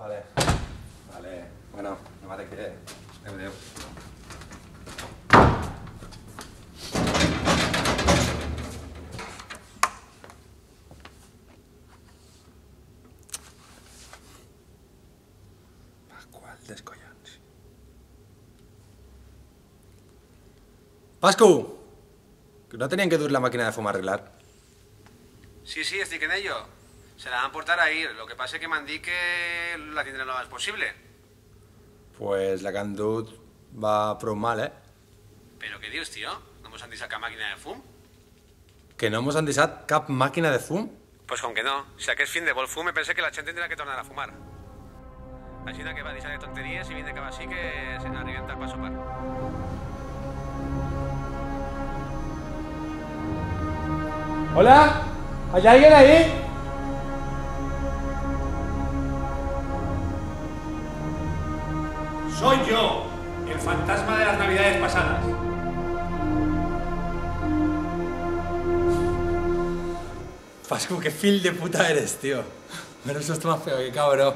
Vale. Vale. Bueno, no m'ha de querer. Adéu. Pascual dels collons. Pascu! Que no tenían que dur la máquina de fumar a arreglar. Sí, sí, estoy en ello. Se la van a portar ahí. Lo que pasa es que me han dicho que la tindré lo más posible. Pues la que han dut va prou mal, ¿Pero qué dios, tío? ¿No hemos han dicho cap máquina de fum? Que no mos han deixat cap màquina de fum? Pues con que no. Si aquest fin de vol fum, me pensé que la gent tindrà que tornar a fumar. Així que va deixar de tonteries i vine cap així que arribem tard per sopar. ¿Hola? ¿Hay alguien ahí? Soy yo, el fantasma de las navidades pasadas. Pascu, qué fill de puta eres, tío. Menos esto más feo que cabrón.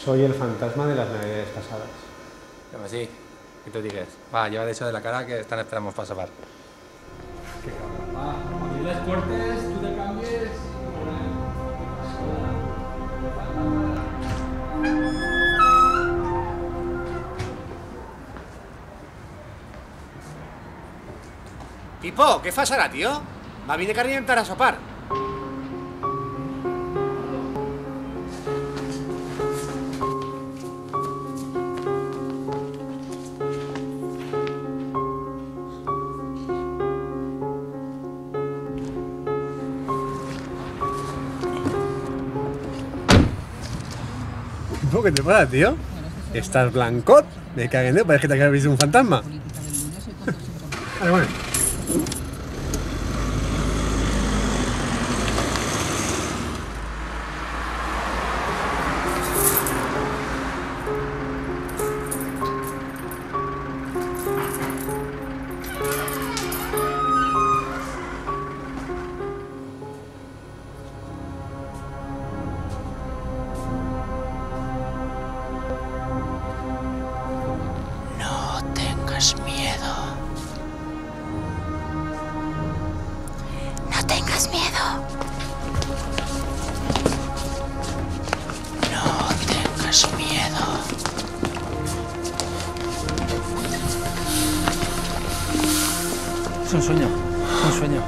Soy el fantasma de las navidades pasadas. Home, sí, que te digues. Va, lleva de eso de la cara que están esperando para sopar. Qué cabrón. Va, cuando les cortes, tú te cambies Pipo, què fas ara, tio? Va vine que arribem tard a sopar. ¿Qué te pasa, tío? Estás blancot. Me caguen de, parece que te habías visto un fantasma. Vale, bueno. Miedo. No tengas miedo. No tengas miedo. Es un sueño, es un sueño.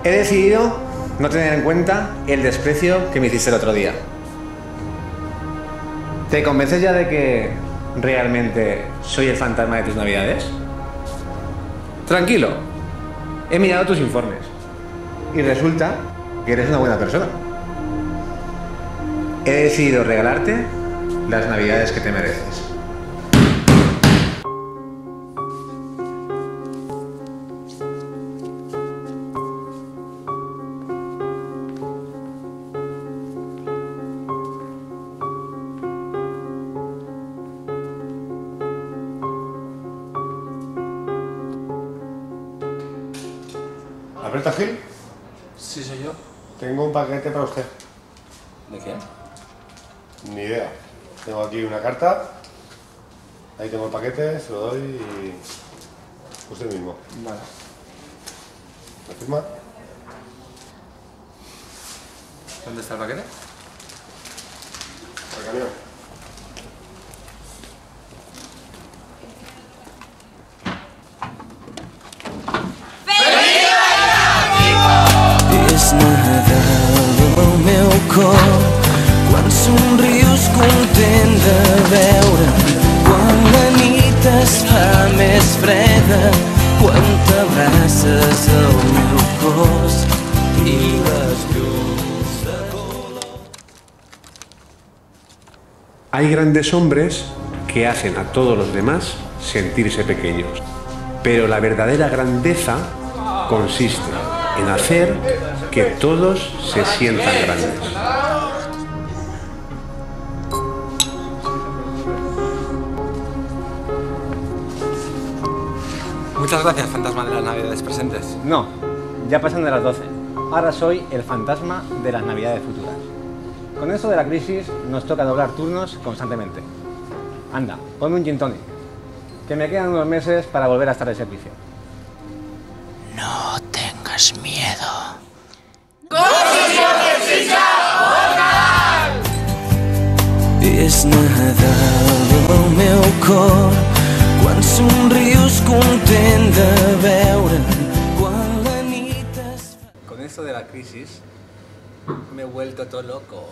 He decidido no tener en cuenta el desprecio que me hiciste el otro día. ¿Te convences ya de que realmente soy el fantasma de tus navidades? Tranquilo, he mirado tus informes y resulta que eres una buena persona. He decidido regalarte las navidades que te mereces. ¿Alberto Gil? Sí, soy yo. Tengo un paquete para usted. ¿De qué? Ni idea. Tengo aquí una carta. Ahí tengo el paquete, se lo doy y... usted mismo. Vale. ¿Me firma? ¿Dónde está el paquete? Al camión. És Nadal al meu cor quan somrius content de veure'm, quan la nit es fa més freda, quan t'abraces al meu cos i les llums de color. Hay grandes hombres que hacen a todos los demás sentirse pequeños, pero la verdadera grandeza consiste en hacer que todos se sientan grandes. Muchas gracias, fantasma de las navidades presentes. No, ya pasan de las 12. Ahora soy el fantasma de las navidades futuras. Con esto de la crisis nos toca doblar turnos constantemente. Anda, ponme un gin tonic, que me quedan unos meses para volver a estar de servicio. No tengas miedo. És Nadal al meu cor, quan somrius content de veure'm, quan la nit es fa... Con esto de la crisis me he vuelto todo loco.